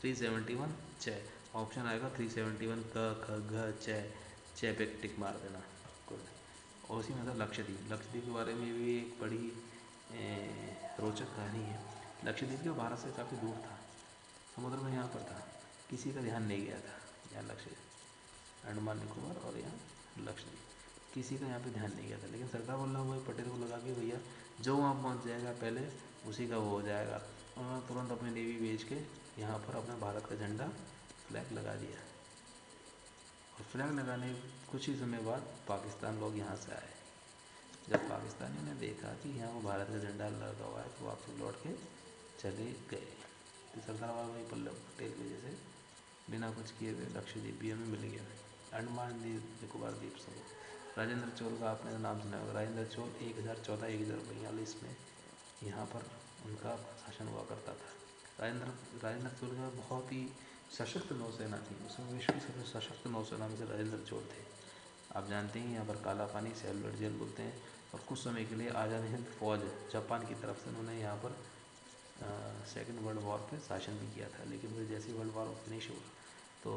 Speaker 1: 371 च, ऑप्शन आएगा 371 क ख घ च पे टिक मार देना। और उसी में था लक्षद्वीप के बारे में भी एक बड़ी रोचक कहानी है। लक्षद्वीप जो भारत से काफ़ी दूर था, समुद्र में यहाँ पर था, किसी का ध्यान नहीं गया था। यहाँ लक्षद्वीप, अंडमान निकोबार और यहाँ लक्षद्वीप, किसी का यहाँ पे ध्यान नहीं गया था, लेकिन सरदार वल्लभ भाई पटेल को लगा कि भैया जो वहाँ पहुँच जाएगा पहले उसी का वो हो जाएगा। उन्होंने तुरंत अपनी नेवी भेज के यहाँ पर अपने भारत का झंडा फ्लैग लगा दिया। और फ्लैग लगाने कुछ ही समय बाद पाकिस्तान लोग यहाँ से आए। जब पाकिस्तानियों ने देखा कि यहाँ वो भारत का झंडा लगा हुआ है तो वापस लौट के चले गए। तो सरदार वल्लभ भाई पटेल की वजह से बिना कुछ किए हुए लक्षद्वीप भी हमें मिल गया। अंडमान निकोबार द्वीप समूह, राजेंद्र चोल का आपने नाम सुना होगा। राजेंद्र चोल 1014-1042 में यहाँ पर उनका शासन हुआ करता था। राजेंद्र चोल का बहुत ही सशक्त नौसेना थी, उसमें विश्व की सबसे सशक्त नौसेना में से राजेंद्र चोल थे। आप जानते हैं यहाँ पर काला पानी सेलुलर जेल बोलते हैं। और कुछ समय के लिए आज़ाद हिंद फौज जापान की तरफ से उन्होंने यहाँ पर सेकेंड वर्ल्ड वॉर पे शासन भी किया था। लेकिन फिर जैसे वर्ल्ड वॉर फिनिश हुआ तो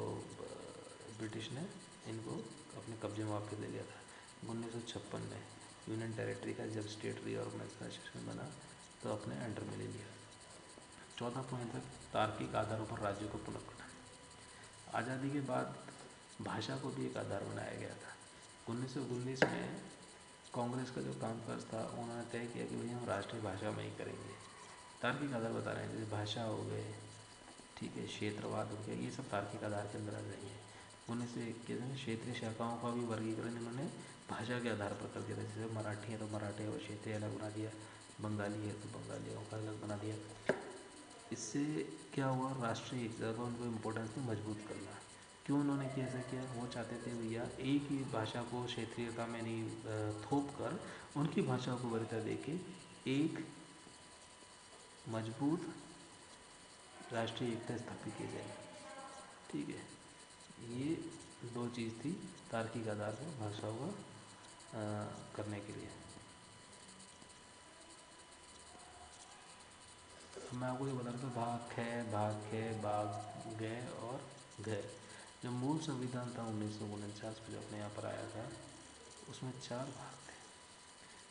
Speaker 1: ब्रिटिश ने इनको अपने कब्जे में वापस ले लिया था। 1956 में यूनियन टेरिटरी का जब स्टेट रीऑर्गेनाइजेशन बना तो अपने अंडर में ले लिया। 14 पॉइंट तक तार्किक आधारों पर राज्यों को पुनर्गठन। आज़ादी के बाद भाषा को भी एक आधार बनाया गया था। 1919 में कांग्रेस का जो कामकाज था उन्होंने तय किया कि भैया हम राष्ट्रीय भाषा में ही करेंगे। तार्किक आधार बता रहे हैं, जैसे भाषा हो गए, ठीक है, क्षेत्रवाद हो गया, ये सब तार्किक आधार के अंदर आ जाएंगे। 1921 में क्षेत्रीय शाखाओं का भी वर्गीकरण इन्होंने भाषा के आधार पर कर दिया था। जैसे मराठी है तो मराठी और क्षेत्रीय अलग बना दिया, बंगाली है तो बंगालियों का अलग बना दिया। इससे क्या हुआ, राष्ट्रीय एकता को उनको इम्पोर्टेंस को मजबूत करना। क्यों उन्होंने ऐसा किया, वो चाहते थे भैया एक ही भाषा को क्षेत्रीयता में नहीं थोप कर उनकी भाषा को वरीयता देके एक मजबूत राष्ट्रीय एकता स्थापित की जाए। ठीक है, ये दो चीज़ थी तार्किक आधार पर भाषा को करने के लिए। मैं आपको ये बता रहा था भाग खे बाग गए और गए। जो मूल संविधान था 1949 में जो अपने यहाँ पर आया था उसमें 4 भाग थे।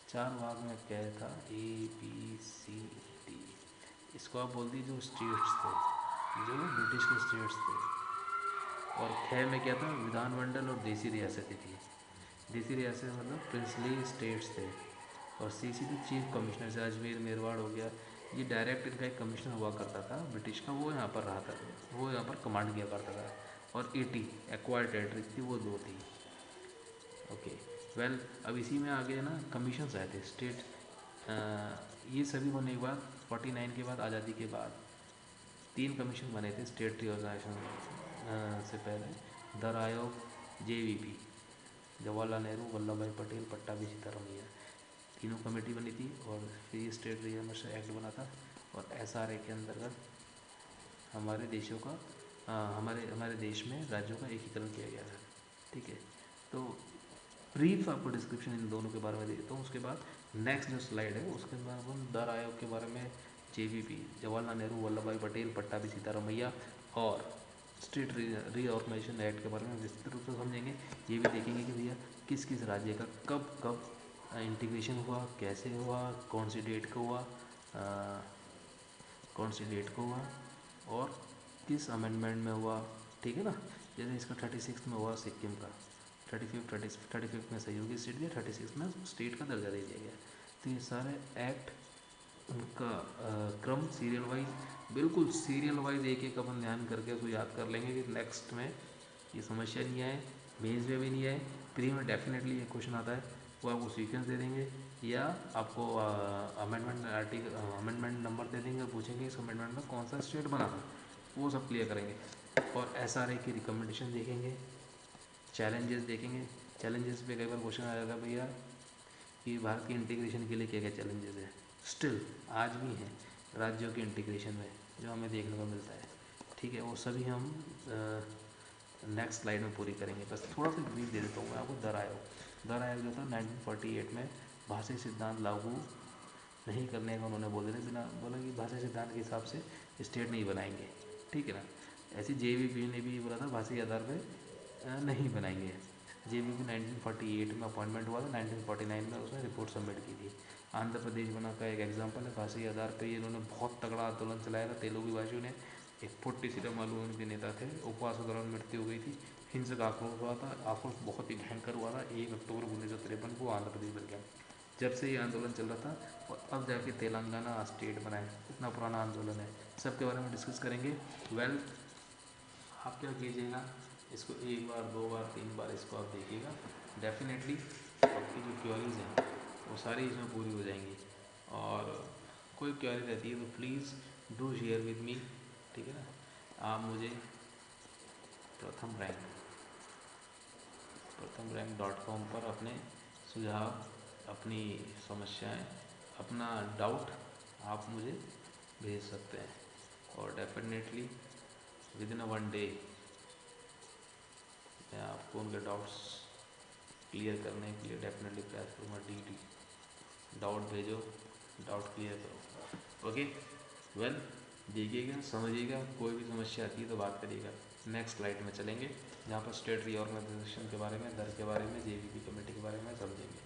Speaker 1: 4 भाग में क्या था, ABCD। इसको आप बोल दीजिए जो स्टेट्स थे, जो ब्रिटिश के स्टेट्स थे। और ख में क्या था, विधानमंडल और देसी रियासतें थी। देसी रियासत मतलब प्रिंसली स्टेट्स थे। और CC थी चीफ कमिश्नर, से अजमेर मेरवाड़ हो गया, ये डायरेक्ट इनका एक कमिश्नर हुआ करता था ब्रिटिश का, वो यहाँ पर रहा था, वो यहाँ पर कमांड किया करता था। और 80 एक्वायर्ड टेरिटरी थी, वो 2 थी। ओके वेल, अब इसी में आगे ना कमीशंस आए थे स्टेट। ये सभी होने के बाद 49 के बाद आज़ादी के बाद 3 कमीशन बने थे स्टेट रिऑर्गेनाइजेशन से पहले। दर आयोग, JVP, जवाहरलाल नेहरू, वल्लभ भाई पटेल, पट्टाभी सीतारमैया, तीनों कमेटी बनी थी। और फिर स्टेट रिऑर्गेनाइजेशन एक्ट बना था। और SRA के अंतर्गत हमारे देशों का हमारे देश में राज्यों का एकीकरण किया गया था। ठीक है, तो ब्रीफ आपको डिस्क्रिप्शन इन दोनों के बारे में देता हूँ। उसके बाद नेक्स्ट जो स्लाइड है उसके बाद हम दर आयोग के बारे में, JVP, जवाहरलाल नेहरू, वल्लभ भाई पटेल, पट्टाभी सीतारमैया और स्टेट रीऑर्गेनाइजेशन एक्ट के बारे में विस्तृत रूप से समझेंगे। ये भी देखेंगे कि भैया किस किस राज्य का कब कब इंटीग्रेशन हुआ, कैसे हुआ, कौन सी डेट को हुआ, और किस अमेंडमेंट में हुआ। ठीक है ना, जैसे इसका 36 में हुआ सिक्किम का, 35 में सहयोगी स्टेट दिया, 36 में स्टेट का दर्जा दे दिया गया। तो ये सारे एक्ट उनका क्रम सीरियल वाइज, बिल्कुल सीरियल वाइज एक एक अपन ध्यान करके उसको याद कर लेंगे कि नेक्स्ट में ये समस्या नहीं आए, मेंस में भी नहीं आए, प्री में डेफिनेटली ये क्वेश्चन आता है। वो आपको सीक्वेंस दे देंगे या आपको अमेंडमेंट नंबर दे देंगे, पूछेंगे इस अमेंडमेंट में कौन सा स्टेट बना था, वो सब क्लियर करेंगे। और SRA की रिकमेंडेशन देखेंगे, चैलेंजेस देखेंगे। चैलेंजेस पे कई बार क्वेश्चन आ जाता है भैया कि भारत की इंटीग्रेशन के लिए क्या क्या चैलेंजेस हैं, स्टिल आज भी हैं राज्यों के इंटीग्रेशन में, जो हमें देखने को मिलता है। ठीक है, वो सभी हम नेक्स्ट स्लाइड में पूरी करेंगे। बस थोड़ा सा ब्रीफ दे देता हूँ मैं आपको। दर आयोग जो था 1948 में भाषी सिद्धांत लागू नहीं करने का उन्होंने बोला कि भाषा सिद्धांत के हिसाब से स्टेट नहीं बनाएंगे। ठीक है ना। ऐसी JVP ने भी बोला था भाषा के आधार पर नहीं बनाएंगे। JVP 1948 में अपॉइंटमेंट हुआ था, 1949 में उसने रिपोर्ट सबमिट की थी। आंध्र प्रदेश बना का एक एग्जाम्पल है, भाषा के आधार पर इन्होंने बहुत तगड़ा आंदोलन चलाया था तेलुगु भाषियों ने। एक पुट्टी सीरामालू उनके नेता थे, उपवास के दौरान मृत्यु हो गई थी, हिंसक आक्रोश हुआ था, आक्रोश बहुत ही भयंकर हुआ था। 1 अक्टूबर 1953 को आंध्र प्रदेश बन गया। जब से ये आंदोलन चल रहा था और अब जाके तेलंगाना स्टेट बना है, इतना पुराना आंदोलन है। सबके बारे में डिस्कस करेंगे। वेल, आप क्या कीजिएगा, इसको 1 बार 2 बार 3 बार इसको आप देखिएगा, डेफिनेटली आपकी जो क्वेरीज हैं वो सारी इसमें पूरी हो जाएंगी। और कोई क्वेरी रहती है तो please do share with me. ठीक है ना। आप मुझे प्रथम रैंक .com पर अपने सुझाव, अपनी समस्याएं, अपना डाउट आप मुझे भेज सकते हैं। और डेफिनेटली विद इन 1 डे मैं आपको उनके डाउट्स क्लियर करने के लिए डेफिनेटली प्रयास करूँगा। DD डाउट भेजो, डाउट क्लियर करो। ओके, वेल, देखिएगा, समझिएगा, कोई भी समस्या आती है तो बात करिएगा। नेक्स्ट स्लाइड में चलेंगे, जहाँ पर स्टेट रीऑर्गेनाइजेशन के बारे में, दर के बारे में, JVP कमेटी के बारे में समझेंगे।